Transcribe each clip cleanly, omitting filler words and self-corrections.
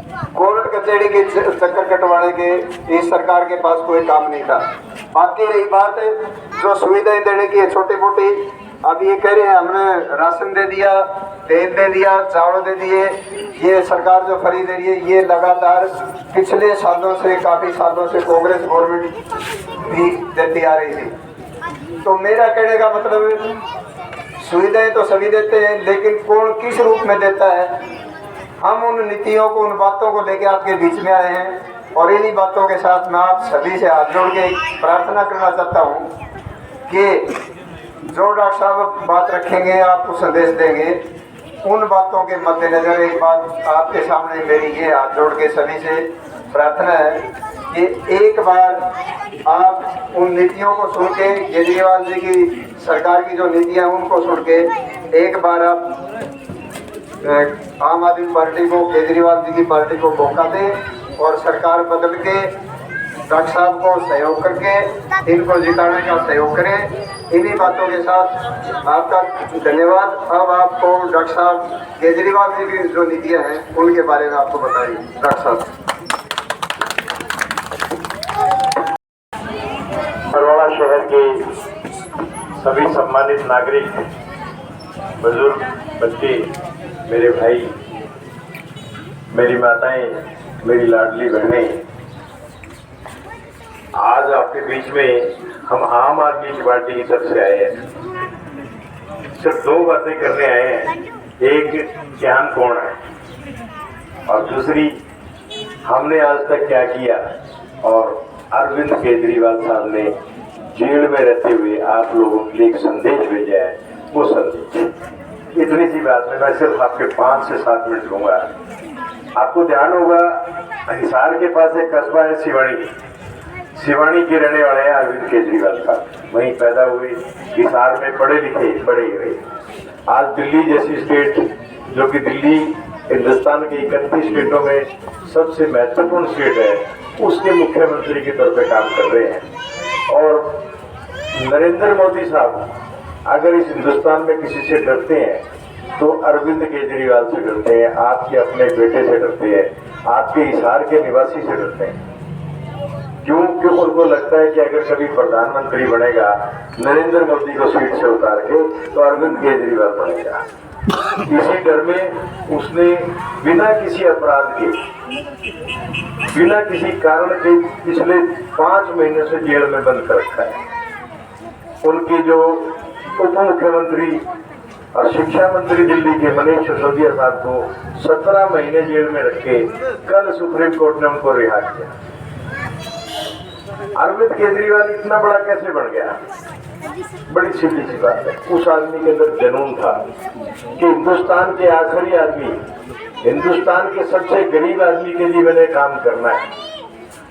Court कचहरी के चक्कर कटवाने के इस सरकार के पास कोई काम नहीं था। बाकी रही बात जो सुविधाएं देने की है छोटी मोटी, अब ये कह रहे हैं हमने राशन दे दिया, तेल दे दिया, चावल दे दिए। ये सरकार जो खरीद दे रही है ये लगातार पिछले सालों से, काफ़ी सालों से कांग्रेस गवर्नमेंट भी देती आ रही थी। तो मेरा कहने का मतलब सुविधाएं तो सभी देते हैं, लेकिन कौन किस रूप में देता है। हम उन नीतियों को, उन बातों को लेकर आपके बीच में आए हैं और इन्हीं बातों के साथ मैं आप सभी से हाथ जोड़ के प्रार्थना करना चाहता हूँ कि जो डॉक्टर साहब बात रखेंगे, आपको संदेश देंगे, उन बातों के मद्देनजर एक बात आपके सामने मेरी ये हाथ जोड़ के सभी से प्रार्थना है कि एक बार आप उन नीतियों को सुन के, केजरीवाल जी की सरकार की जो नीतियाँ उनको सुन के एक बार आप आम आदमी पार्टी को, केजरीवाल जी की पार्टी को मौका दें और सरकार बदल के डॉक्टर साहब को सहयोग करके इनको जिताने का सहयोग करें। इन्हीं बातों के साथ आपका धन्यवाद। अब आपको डॉक्टर साहब केजरीवाल जी की जो नीतियाँ हैं उनके बारे में आपको बताइए डॉक्टर साहब। बरवाड़ा शहर के सभी सम्मानित नागरिक, बुजुर्ग, बच्चे, मेरे भाई, मेरी माताएं, मेरी लाडली बहनें, आज आपके बीच में हम आम आदमी की पार्टी की तरफ से आए हैं। सिर्फ दो बातें करने आए हैं। एक, ज्ञान कौन है, और दूसरी, हमने आज तक क्या किया और अरविंद केजरीवाल साहब ने जेल में रहते हुए आप लोगों के लिए एक संदेश भेजा है, वो संदेश। इतनी सी बात में मैं सिर्फ आपके 5 से 7 मिनट लूंगा। आपको ध्यान होगा, हिसार के पास एक कस्बा है सिवानी के रहने वाले हैं अरविंद केजरीवाल साहब। वहीं पैदा हुए, हिसार में पढ़े लिखे, बड़े हुए। आज दिल्ली जैसी स्टेट, जो कि दिल्ली हिंदुस्तान के 31 स्टेटों में सबसे महत्वपूर्ण स्टेट है, उसके मुख्यमंत्री के तौर पर काम कर रहे हैं। और नरेंद्र मोदी साहब अगर इस हिंदुस्तान में किसी से डरते हैं तो अरविंद केजरीवाल से डरते हैं, आपके अपने बेटे से डरते हैं, आपके हिसार के निवासी से डरते हैं। क्यों? क्योंकि उनको लगता है कि अगर कभी प्रधानमंत्री बनेगा नरेंद्र मोदी को सीट से उतार के, तो अरविंद केजरीवाल बनेगा। इसी डर में उसने बिना किसी अपराध के, बिना किसी कारण के पिछले 5 महीने से जेल में बंद कर रखा है। उनके जो उप मुख्यमंत्री और शिक्षा मंत्री दिल्ली के मनीष सिसोदिया साहब को 17 महीने जेल में रख के कल सुप्रीम कोर्ट ने उनको रिहा किया। अरविंद केजरीवाल इतना बड़ा कैसे बन गया? बड़ी सीधी सी बात है। उस आदमी के अंदर जुनून था कि हिंदुस्तान के आखिरी आदमी, हिंदुस्तान के सबसे गरीब आदमी के लिए मैंने काम करना है।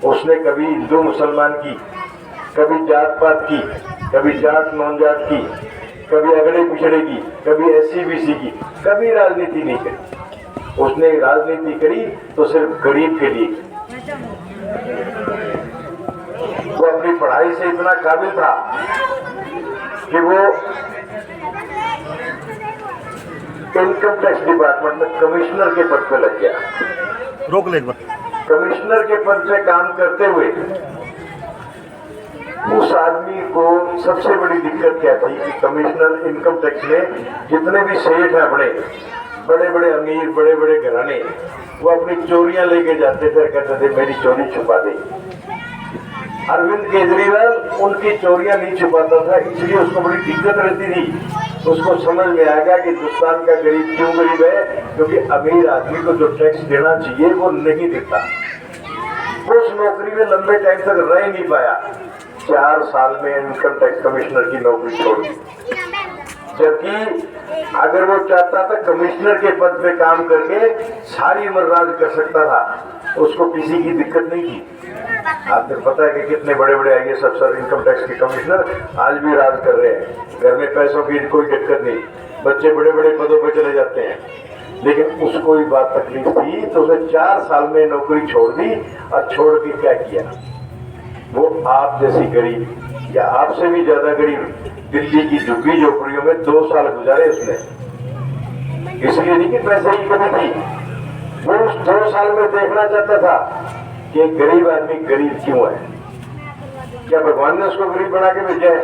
उसने कभी हिंदू मुसलमान की, कभी जात पात की, कभी जाट नॉन जाट की, कभी अगड़े पिछड़े की, कभी SC BC की, कभी राजनीति नहीं करी। उसने राजनीति करी तो सिर्फ गरीब के लिए। वो अपनी पढ़ाई से इतना काबिल था कि वो इनकम टैक्स डिपार्टमेंट में कमिश्नर के पद पे लग गया। रोक ले एक बार। कमिश्नर के पद पे काम करते हुए उस आदमी को सबसे बड़ी दिक्कत क्या थी कि कमिश्नर इनकम टैक्स में जितने भी सेठ हैं अपने बड़े बड़े अमीर, बड़े बड़े घराने, वो अपनी चोरियां लेके जाते थे, कहते थे मेरी चोरी छुपा दे। अरविंद केजरीवाल उनकी चोरियां नहीं छुपाता था, इसलिए उसको बड़ी दिक्कत रहती थी। उसको समझ में आ गया कि हिंदुस्तान का गरीब क्यों गरीब है, क्योंकि अमीर आदमी को जो टैक्स देना चाहिए वो नहीं देता। उस नौकरी में लंबे टाइम तक रह नहीं पाया। 4 साल में इनकम टैक्स कमिश्नर की नौकरी छोड़ दी। जबकि अगर वो चाहता था कमिश्नर के पद पे काम करके सारी उम्र राज कर सकता था, उसको किसी की दिक्कत नहीं थी। आपको पता है कि कितने बड़े बड़े IAS अफसर, इनकम टैक्स के कमिश्नर आज भी राज कर रहे हैं। घर में पैसों की कोई दिक्कत नहीं, बच्चे बड़े बड़े पदों पे चले जाते हैं। लेकिन उसको ही बात तकलीफ थी तो उसने 4 साल में नौकरी छोड़ दी। और छोड़ के क्या किया? वो आप जैसी गरीब या आपसे भी ज्यादा गरीब दिल्ली की झुग्गी झोपड़ियों में 2 साल गुजारे उसने। इसलिए नहीं कि पैसे की कमी थी, वो उस 2 साल में देखना चाहता था कि एक गरीब आदमी गरीब क्यों है, क्या भगवान ने उसको गरीब बना के भेजा है,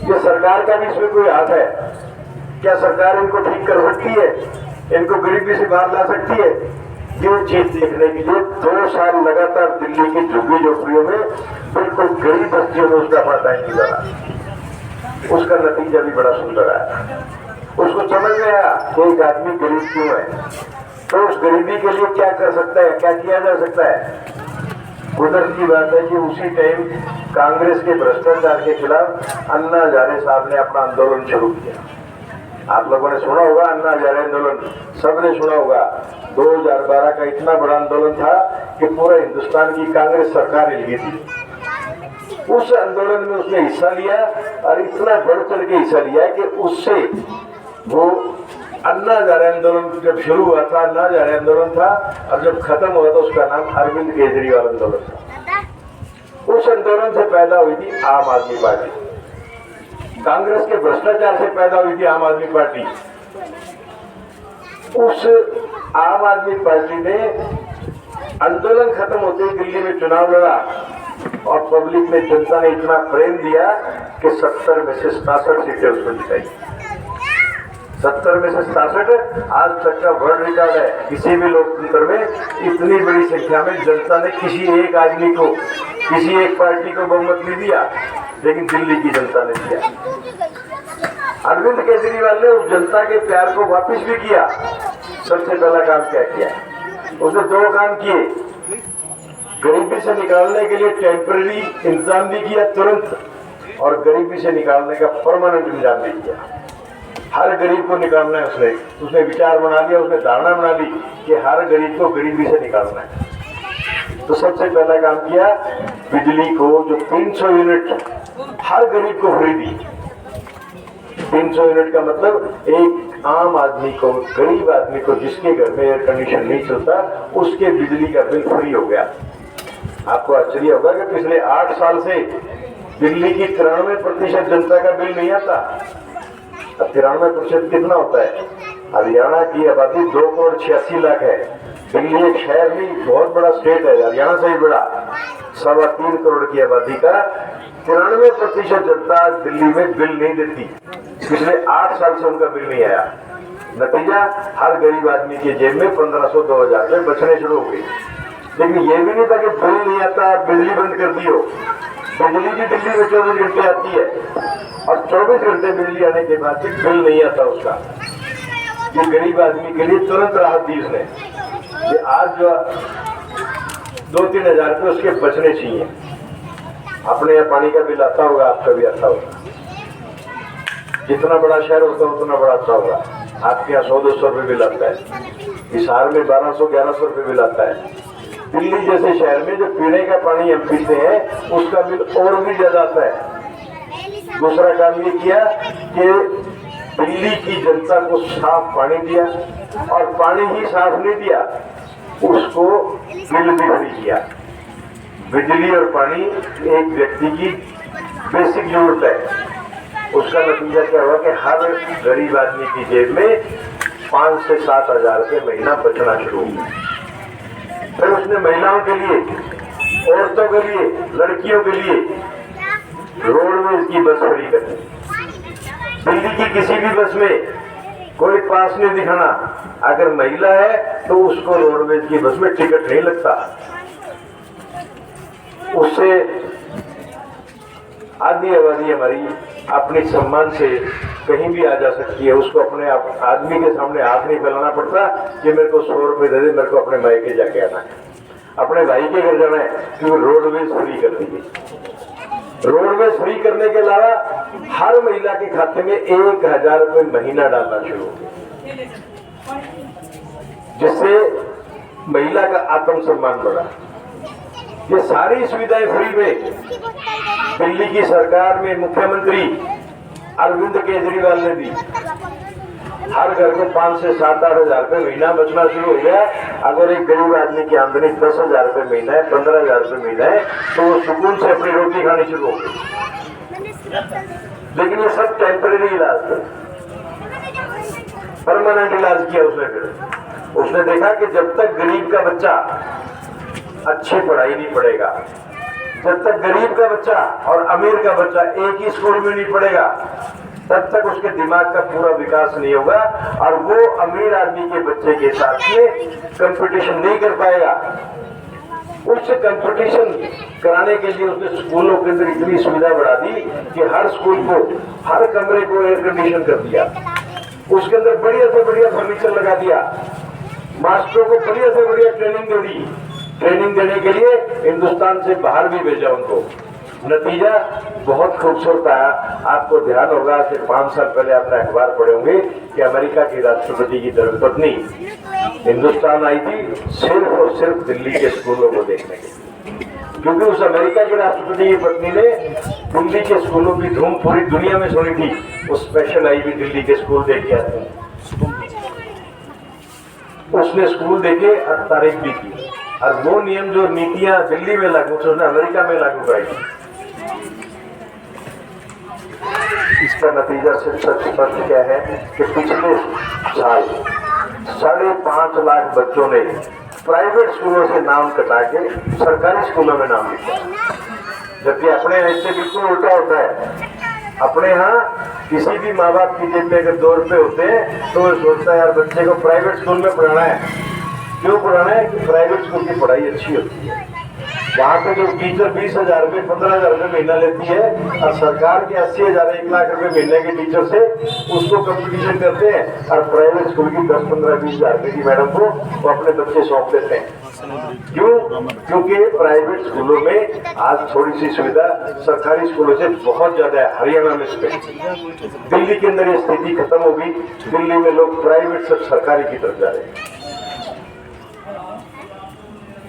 क्या सरकार का भी इसमें कोई हाथ है, क्या सरकार इनको ठीक कर सकती है, इनको गरीबी से बाहर ला सकती है। ये चीज देखने के लिए 2 साल लगातार दिल्ली की झुग्गी झोपड़ियों में बिल्कुल गरीब बस्तियों में उसका पता ही नहीं लगा। उसका नतीजा भी बड़ा सुंदर आया। उसको समझ में आया कि एक आदमी गरीब क्यों है, तो उस गरीबी के लिए क्या कर सकता है, क्या किया जा सकता है। कुदरत की बात है कि उसी टाइम कांग्रेस के भ्रष्टाचार के खिलाफ अन्ना हजारे साहब ने अपना आंदोलन शुरू किया। आप लोगों ने सुना होगा अन्ना हजारे आंदोलन, सबने सुना होगा। 2012 का इतना बड़ा आंदोलन था कि पूरा हिंदुस्तान की कांग्रेस सरकार हिल गई थी। उस आंदोलन में उसने हिस्सा लिया और इतना बढ़ चढ़ के हिस्सा लिया कि उससे वो अन्ना हजारे आंदोलन जब शुरू हुआ था, अन्ना हजारे आंदोलन था, और जब खत्म हुआ था उसका नाम अरविंद केजरीवाल आंदोलन था। उस आंदोलन से पैदा हुई थी आम आदमी पार्टी, कांग्रेस के भ्रष्टाचार से पैदा हुई थी आम आदमी पार्टी। उस आम आदमी पार्टी ने आंदोलन खत्म होते ही दिल्ली में चुनाव लड़ा और पब्लिक ने, जनता ने इतना प्रेम दिया कि 70 में से 67 सीटें उसको जिताई। 70 में से 67 आज तक का वर्ल्ड रिकॉर्ड है। किसी भी लोकतंत्र में इतनी बड़ी संख्या में जनता ने किसी एक आदमी को, किसी एक पार्टी को बहुमत नहीं दिया, लेकिन दिल्ली की जनता ने दिया। अरविंद केजरीवाल ने उस जनता के प्यार को वापस भी किया। सबसे पहला काम क्या किया, उसने 2 काम किए। गरीबी से निकालने के लिए टेम्पररी इंतजाम भी किया तुरंत, और गरीबी से निकालने का परमानेंट इंतजाम भी किया। हर गरीब को निकालना है उसने विचार बना लिया, उसने धारणा बना ली कि हर गरीब को गरीबी से निकालना है। तो सबसे पहला काम किया, बिजली को जो 300 यूनिट हर गरीब को फ्री दी। 300 यूनिट का मतलब एक आम आदमी को, गरीब आदमी को जिसके घर में एयर कंडीशन नहीं चलता, उसके बिजली का बिल फ्री हो गया। आपको आश्चर्य होगा कि पिछले 8 साल से दिल्ली की 93% जनता का बिल नहीं आता। 93% कितना होता है? हरियाणा की आबादी 2,86,00,000 है। दिल्ली एक शहर नहीं, बहुत बड़ा स्टेट है, हरियाणा से ही बड़ा। 3.25 करोड़ की आबादी का 93% जनता दिल्ली में बिल नहीं देती। पिछले 8 साल से उनका बिल नहीं आया। नतीजा, हर गरीब आदमी के जेब में 1500-2000 रुपए बचने शुरू हो गए। लेकिन ये भी नहीं था कि बिल नहीं आता, बिजली बंद कर दी हो। बिजली की दिल्ली में 24 घंटे आती है, और 24 घंटे बिजली आने के बाद भी बिल नहीं आता उसका। ये गरीब आदमी के लिए तुरंत राहत दी उसने। ये आज जो 2-3 हजार रुपये उसके बचने चाहिए। अपने यहाँ पानी का बिल आता होगा, आपका भी आता होगा। जितना बड़ा शहर होता है उतना बड़ा आता होगा। आपके यहाँ 100-200 रुपये बिल आता है, बिहार में 1200-1100 रुपये बिल आता है। दिल्ली जैसे शहर में जो पीने का पानी हम पीते हैं उसका बिल और भी ज्यादा आता है। दूसरा काम ये किया कि दिल्ली की जनता को साफ पानी दिया, और पानी ही साफ नहीं दिया, उसको बिल भी फ्री किया। बिजली और पानी एक व्यक्ति की बेसिक जरूरत है। उसका नतीजा क्या हुआ कि हर गरीब आदमी की जेब में 5 से 7 हजार रुपये महीना बचना शुरू हो गया। फिर उसने महिलाओं के लिए, औरतों के लिए, लड़कियों के लिए रोडवेज की बस फ्री कर दी। दिल्ली की किसी भी बस में कोई पास नहीं दिखाना, अगर महिला है तो उसको रोडवेज की बस में टिकट नहीं लगता। उससे आधी आबादी हमारी अपने सम्मान से कहीं भी आ जा सकती है। उसको अपने आदमी के सामने हाथ नहीं फैलाना पड़ता कि मेरे को 100 रुपये दे दे, मेरे को अपने मायके जाके आना है, अपने भाई के घर जाना है, क्योंकि रोडवेज फ्री कर दी। रोडवेज फ्री करने के अलावा हर महिला के खाते में 1000 रुपये महीना डालना शुरू हो गया, जिससे महिला का आत्मसम्मान बढ़ा। ये सारी सुविधाएं फ्री में दिल्ली की सरकार में मुख्यमंत्री अरविंद केजरीवाल ने दी। हर घर को 5 से 7-8 हजार रुपये महीना बचना शुरू हो गया। अगर एक गरीब आदमी की आमदनी 10,000 रुपये महीना है, 15,000 रुपये महीना है, तो वो सुकून से अपनी रोटी खानी शुरू हो गई। लेकिन ये सब टेम्परेरी इलाज थे, परमानेंट इलाज किया उसने। फिर उसने देखा कि जब तक गरीब का बच्चा अच्छी पढ़ाई नहीं पढ़ेगा, जब तक गरीब का बच्चा और अमीर का बच्चा एक ही स्कूल में नहीं पढ़ेगा, तब तक उसके दिमाग का पूरा विकास नहीं होगा और वो अमीर आदमी के बच्चे के साथ में कंपटीशन नहीं कर पाएगा। उस कंपटीशन कराने के लिए उसने स्कूलों के अंदर इतनी सुविधा बढ़ा दी कि हर स्कूल को, हर कमरे को एयर कंडीशन कर दिया, उसके अंदर बढ़िया से बढ़िया फर्नीचर लगा दिया, मास्टरों को बढ़िया से बढ़िया ट्रेनिंग दे दी। ट्रेनिंग देने के लिए हिंदुस्तान से बाहर भी भेजा उनको। नतीजा बहुत खूबसूरत आया। आपको ध्यान होगा कि 5 साल पहले आपने अखबार पढ़े होंगे कि अमेरिका की राष्ट्रपति की धर्मपत्नी हिंदुस्तान आई थी सिर्फ और सिर्फ दिल्ली के स्कूलों को देखने के लिए, क्योंकि उस अमेरिका के राष्ट्रपति की पत्नी ने दिल्ली के स्कूलों की धूम पूरी दुनिया में सुनी थी। वो स्पेशल आई भी दिल्ली के स्कूल देख के आते हैं। उसने स्कूल देखे और तारीफ भी की और वो नियम जो नीतियां दिल्ली में लागू थी उसने अमेरिका में लागू कराई। इसका नतीजा सिर्फ स्पष्ट क्या है कि पिछले साल 5.5 लाख बच्चों ने प्राइवेट स्कूलों से नाम कटा के सरकारी स्कूलों में नाम लिखा, जबकि अपने ऐसे बिल्कुल उल्टा होता है। अपने यहाँ किसी भी माँ बाप की जेब में अगर 2 रुपए होते हैं तो वो सोचता है यार बच्चे को प्राइवेट स्कूल में पढ़ाना है। क्यों पढ़ाना है? कि प्राइवेट स्कूल की पढ़ाई अच्छी होती है। वहाँ पे जो टीचर 20,000 रुपये 15,000 रुपये महीना लेती है और सरकार के 80,000 1 लाख रुपये महीने के टीचर से उसको कंपटीशन करते हैं और प्राइवेट स्कूल की 10, 15, 20,000 रुपये की मैडम को वो अपने बच्चे सौंप देते हैं। क्यों? क्योंकि प्राइवेट स्कूलों में आज थोड़ी सी सुविधा सरकारी स्कूलों से बहुत ज्यादा है। हरियाणा में स्पेशली दिल्ली के अंदर ये स्थिति खत्म होगी। दिल्ली में लोग प्राइवेट से सरकारी की तरफ जा रहे हैं।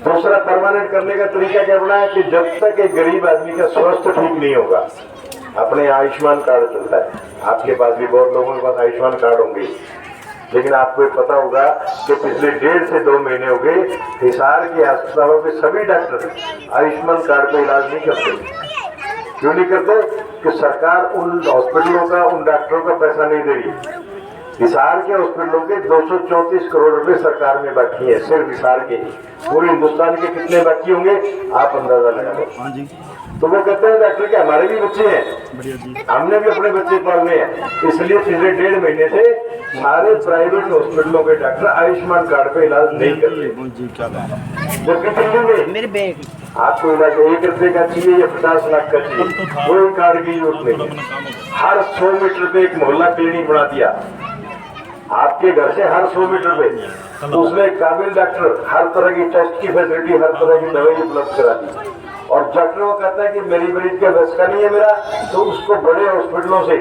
दूसरा, परमानेंट करने का तरीका क्या बनाया कि जब तक एक गरीब आदमी का स्वास्थ्य ठीक नहीं होगा, अपने आयुष्मान कार्ड चलता है, आपके पास भी बहुत लोगों के पास आयुष्मान कार्ड होंगे, लेकिन आपको पता होगा कि पिछले 1.5 से 2 महीने हो गए हिसार के अस्पतालों के सभी डॉक्टर आयुष्मान कार्ड पे इलाज नहीं करते। क्यों नहीं करते? कि सरकार उन हॉस्पिटलों का, उन डॉक्टरों का पैसा नहीं दे रही। हिसार के हॉस्पिटलों के 234 करोड़ रुपए सरकार में बाकी है, सिर्फ हिसार के। पूरे हिंदुस्तान के कितने बाकी होंगे आप अंदाजा लगा लो। तो वो कहते हैं डॉक्टर के हमारे भी बच्चे हैं, हमने भी अपने बच्चे पालने हैं, इसलिए पिछले 1.5 महीने से सारे प्राइवेट हॉस्पिटलों के डॉक्टर आयुष्मान कार्ड पे इलाज नहीं कर रहे। जबकि दिल्ली में आपको इलाज 1 रुपए का चाहिए या 50 लाख का चाहिए, कोई कार्ड की जरूरत नहीं है। हर 100 मीटर पे एक मोहल्ला क्लिनिक बना दिया, आपके घर से हर 100 मीटर पे उसमें काबिल डॉक्टर, हर तरह की टेस्ट की फैसिलिटी, हर तरह की दवाई उपलब्ध करा दी। और डॉक्टर को कहता है कि मेरी मरीज का बस का नहीं है मेरा, तो उसको बड़े हॉस्पिटलों से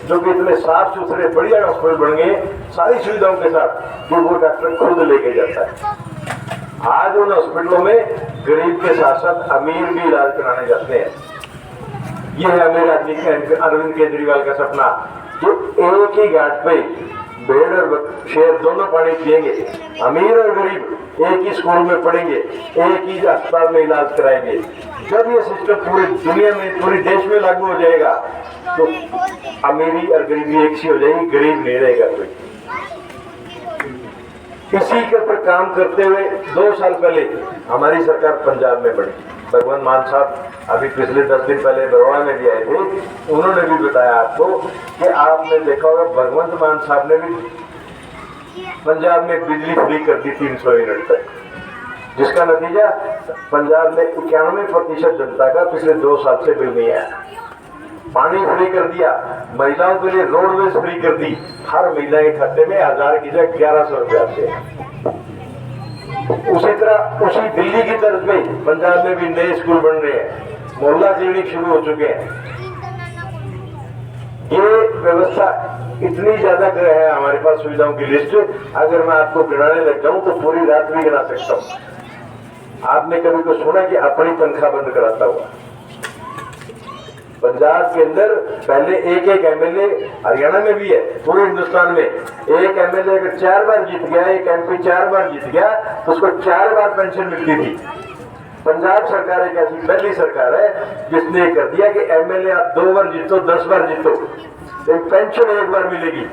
जो कि इतने साफ सुथरे बढ़िया हॉस्पिटल बन गए सारी सुविधाओं के साथ, जो वो डॉक्टर खुद लेके जाता है। आज उन हॉस्पिटलों में गरीब के साथ साथ अमीर भी इलाज कराने जाते हैं। ये है अमीर आदमी का, अरविंद केजरीवाल का सपना, जो एक ही घाट पे भेड़ और शेर दोनों पानी पिएंगे, अमीर और गरीब एक ही स्कूल में पढ़ेंगे, एक ही अस्पताल में इलाज कराएंगे। जब ये सिस्टम पूरी दुनिया में, पूरे देश में लागू हो जाएगा तो अमीरी और गरीबी एक सी हो जाएगी, गरीब नहीं रहेगा कोई। इसी के ऊपर काम करते हुए 2 साल पहले हमारी सरकार पंजाब में बढ़ी। भगवंत मान साहब अभी पिछले 10 दिन पहले बड़ौदा में भी आए थे, उन्होंने भी बताया आपको कि आपने देखा होगा भगवंत मान साहब ने भी पंजाब में बिजली फ्री कर दी 300 यूनिट तक, जिसका नतीजा पंजाब में 91% जनता का पिछले 2 साल से बिल नहीं आया। पानी फ्री कर दिया, महिलाओं के लिए रोडवेज फ्री कर दी, हर महिला के खाते में 1000 की जगह 1100 रुपए आते हैं। उसी तरह उसी दिल्ली की तरफ में पंजाब में भी नए स्कूल बन रहे हैं, मोहल्ला क्लिनिक शुरू हो चुके हैं। ये व्यवस्था इतनी ज्यादा है हमारे पास सुविधाओं की लिस्ट, अगर मैं आपको गिनाने लग जाऊं तो पूरी रात भी गिना सकता हूं। आपने कभी तो सुना कि अपनी तनख्वाह बंद कराता हुआ? पंजाब के अंदर पहले एक एमएलए, हरियाणा में भी है, पूरे हिंदुस्तान में एक एमएलए अगर 4 बार जीत गया, एक एमपी 4 बार जीत गया तो उसको 4 बार पेंशन मिलती थी। पंजाब सरकार एक ऐसी पहली सरकार है जिसने कर दिया कि एमएलए आप 2 बार जीतो, 10 बार जीतो, लेकिन पेंशन 1 बार मिलेगी।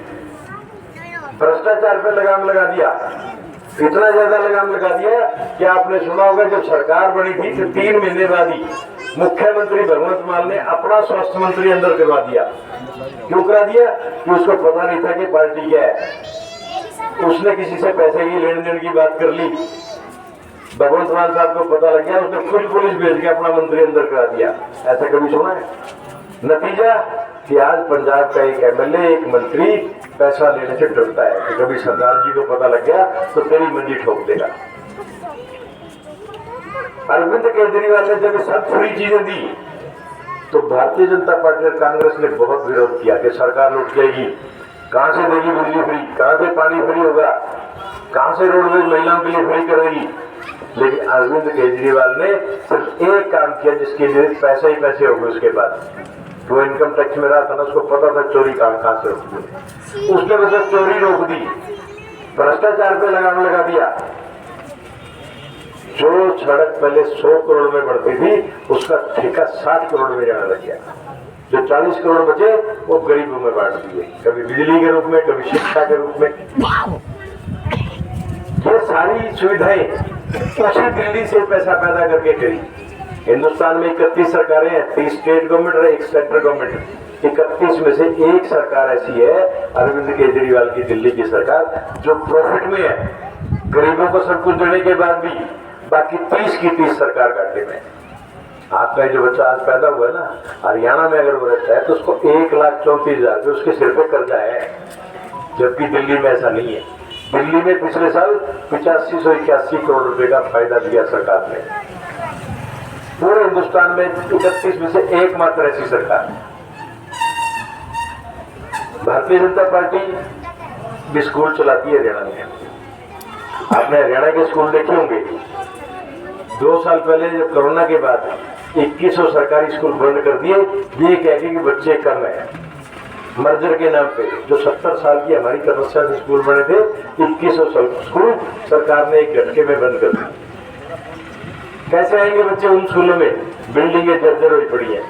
भ्रष्टाचार पे लगाम लगा दिया। इतना ज्यादा लगाम लगा दिया कि आपने सुना होगा जब सरकार बनी थी तो 3 महीने बाद ही मुख्यमंत्री भगवंत मान ने अपना स्वास्थ्य मंत्री अंदर करवा दिया। क्यों करा दिया? कि उसको पता नहीं था कि पार्टी क्या है। उसने किसी से पैसे की लेन देन की बात कर ली, भगवंत मान साहब को पता लग गया, उसने खुद पुलिस भेज के अपना मंत्री अंदर करा दिया। ऐसा कभी सुना है? नतीजा कि आज पंजाब का एक एमएलए, एक मंत्री पैसा लेने से डरता है कि कभी सरदार जी को पता लग गया तो तेरी मंडी ठोक देगा। अरविंद केजरीवाल ने जब सब फ्री चीजें दी तो भारतीय जनता पार्टी और कांग्रेस ने बहुत विरोध किया कि सरकार लुट जाएगी, कहां से देगी बिजली फ्री, कहां से पानी फ्री होगा, कहां से रोडवेज महिलाओं के लिए फ्री करेगी। लेकिन अरविंद केजरीवाल ने सिर्फ एक काम किया जिसके लिए पैसे ही पैसे हो गए उसके बाद। वो इनकम टैक्स में रहा था ना, उसको पता था चोरी कहां से होती, उसने बस चोरी रोक दी, भ्रष्टाचार पे लगाम लगा दिया। जो सड़क पहले 100 करोड़ में बढ़ती थी उसका ठेका 60 करोड़ में जाने लग गया। जो 40 करोड़ बचे वो गरीबों में बांट दिए, कभी बिजली के रूप में, कभी शिक्षा के रूप में। ये सारी सुविधाएं उसी दिल्ली से पैसा पैदा करके करी। हिंदुस्तान में 31 सरकारें हैं, 30 स्टेट गवर्नमेंट और 1 सेंट्रल गवर्नमेंट। 31 में से एक सरकार ऐसी है अरविंद केजरीवाल की, दिल्ली की सरकार, जो प्रॉफिट में है, गरीबों को सब कुछ देने के बाद भी। बाकी 30 की 30 सरकार घाटे में। आपका जो बच्चा आज पैदा हुआ है ना, हरियाणा में अगर वो रहता है तो उसको 1,34,000 रुपये उसके सिर पे कर्जा है, जबकि दिल्ली में ऐसा नहीं है। दिल्ली में पिछले साल 8581 करोड़ रुपए का फायदा दिया सरकार ने। पूरे हिंदुस्तान में 31 में से एकमात्र ऐसी सरकार। भारतीय जनता पार्टी भी स्कूल चलाती है हरियाणा में। आपने हरियाणा के स्कूल देखे होंगे। 2 साल पहले जब कोरोना के बाद 2100 सरकारी स्कूल बंद कर दिए, ये कह के कि बच्चे कम है, मर्जर के नाम पे। जो 70 साल की हमारी तपस्या से स्कूल बने थे, 2100 स्कूल सरकार ने एक झटके में बंद कर दिए। कैसे आएंगे बच्चे उन स्कूलों में? बिल्डिंगें जर्जर हुई पड़ी है,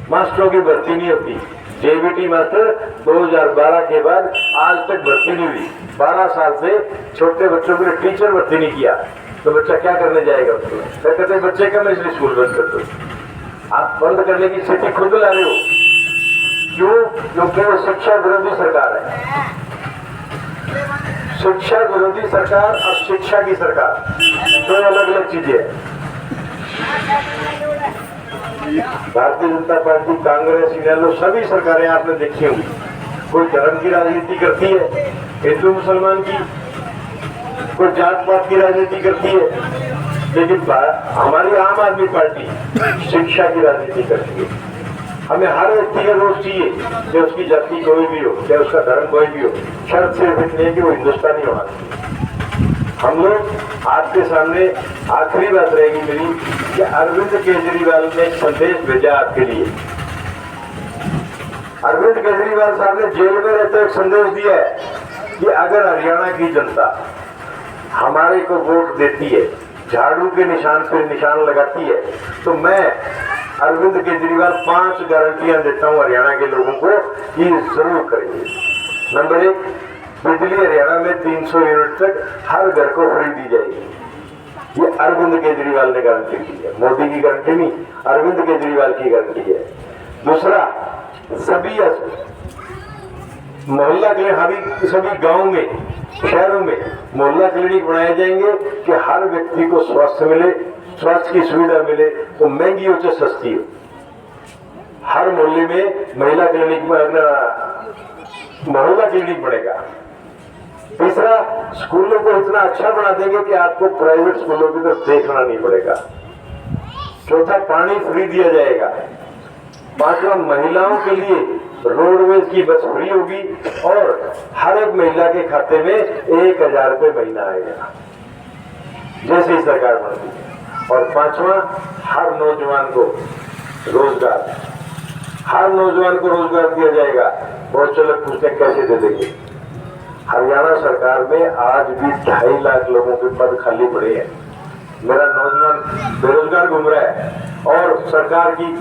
मास्टरों की भर्ती नहीं होती। जेबीटी मास्टर 2012 के बाद आज तक भर्ती नहीं हुई। 12 साल से छोटे बच्चों के लिए टीचर भर्ती नहीं किया, तो बच्चा क्या करने जाएगा उसको? कहते बच्चे कम, इसलिए स्कूल बंद कर दो। आप बंद करने की स्थिति खुद ला रहे हो। क्यों? क्योंकि वो शिक्षा विरोधी सरकार है। शिक्षा विरोधी सरकार और शिक्षा की सरकार दो अलग अलग चीजें हैं। भारतीय जनता पार्टी, कांग्रेस, इनेलो, सभी सरकारें आपने देखी होंगी, कोई धर्म की राजनीति करती है, हिंदू मुसलमान की, कोई जात पात की राजनीति करती है, लेकिन हमारी आम आदमी पार्टी शिक्षा की राजनीति करती है। हमें हर व्यक्ति का रोज चाहिए, चाहे उसकी जाति कोई भी हो, चाहे उसका धर्म कोई भी हो, शर्त सिर्फ इतनी है कि वो हिंदुस्तानी होना। हम लोग आपके सामने आखिरी बात रहेगी मेरी कि अरविंद केजरीवाल ने एक संदेश भेजा आपके लिए। अरविंद केजरीवाल साहब ने जेल में रहते एक संदेश दिया है कि अगर हरियाणा की जनता हमारे को वोट देती है, झाड़ू के निशान पर निशान लगाती है, तो मैं अरविंद केजरीवाल 5 गारंटियां देता हूं हरियाणा के लोगों को, ये जरूर करेंगे। नंबर 1, बिजली हरियाणा में 300 यूनिट तक हर घर को फ्री दी जाएगी। ये अरविंद केजरीवाल ने गारंटी दी है, मोदी की गारंटी नहीं, अरविंद केजरीवाल की गारंटी है। दूसरा, सभी मोहल्ला क्लिनिक, सभी गांव में, शहरों में मोहल्ला क्लिनिक बनाए जाएंगे कि हर व्यक्ति को स्वास्थ्य मिले, स्वास्थ्य की सुविधा मिले, तो महंगी हो चाहे सस्ती हो। हर मोहल्ले में महिला क्लिनिक, मोहल्ला क्लिनिक बनेगा। तीसरा, स्कूलों को इतना अच्छा बना देंगे कि आपको प्राइवेट स्कूलों की तरफ देखना नहीं पड़ेगा। चौथा, पानी फ्री दिया जाएगा। पांचवा, महिलाओं के लिए रोडवेज की बस फ्री होगी और हर एक महिला के खाते में 1000 रुपये महीना आएगा, जैसे ही सरकार बनती है। और पांचवा, हर नौजवान को रोजगार, हर नौजवान को रोजगार दिया जाएगा। बहुत से लोग पूछते हैं कैसे दे देंगे? हरियाणा सरकार में आज भी 2.5 लाख लोगों के पद खाली पड़े हैं। मेरा नौजवान बेरोजगार घूम रहा है और सरकार की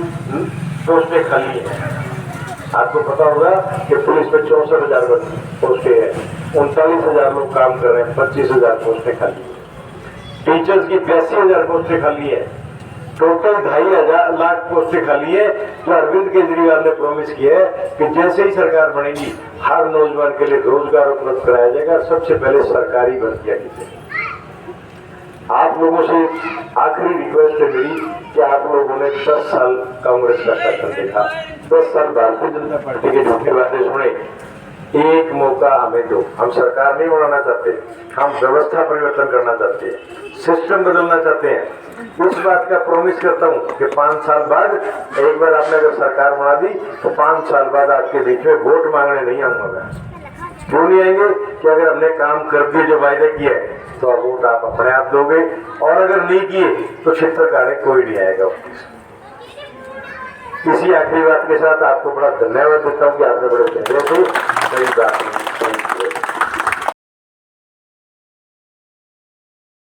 पोस्टें खाली हैं। आपको पता होगा कि पुलिस में 64,000 पोस्टें हैं, 39,000 लोग काम कर रहे हैं, 25,000 पोस्टें खाली है। टीचर्स की 82,000 पोस्टें खाली है। टोटल 2.5 लाख पोस्टें खाली है, जो अरविंद केजरीवाल ने प्रॉमिस किया है कि जैसे ही सरकार बनेगी हर नौजवान के लिए रोजगार उपलब्ध कराया जाएगा। सबसे पहले सरकारी भर्तियां की जाएगी। आप लोगों से आखिरी रिक्वेस्ट है मेरी कि आप लोगों ने 10 साल कांग्रेस का शासन देखा, 10 साल भारतीय जनता पार्टी के झूठे वादे सुने। एक मौका हमें दो। हम सरकार नहीं बनाना चाहते, हम व्यवस्था परिवर्तन करना चाहते हैं, सिस्टम बदलना चाहते हैं। इस बात का प्रॉमिस करता हूँ कि 5 साल बाद, एक बार आपने अगर सरकार बना दी तो 5 साल बाद आपके बीच में वोट मांगने नहीं आऊंगा मैं। क्यों नहीं आएंगे कि अगर हमने काम कर दिए जो वायदे किए तो वोट आप अपने आप दोगे, और अगर नहीं किए तो छितर गाड़े कोई नहीं आएगा। इसी आखिरी बात के साथ आपको बड़ा धन्यवाद देता हूँ कि आपने बड़े धैर्य से मेरी बात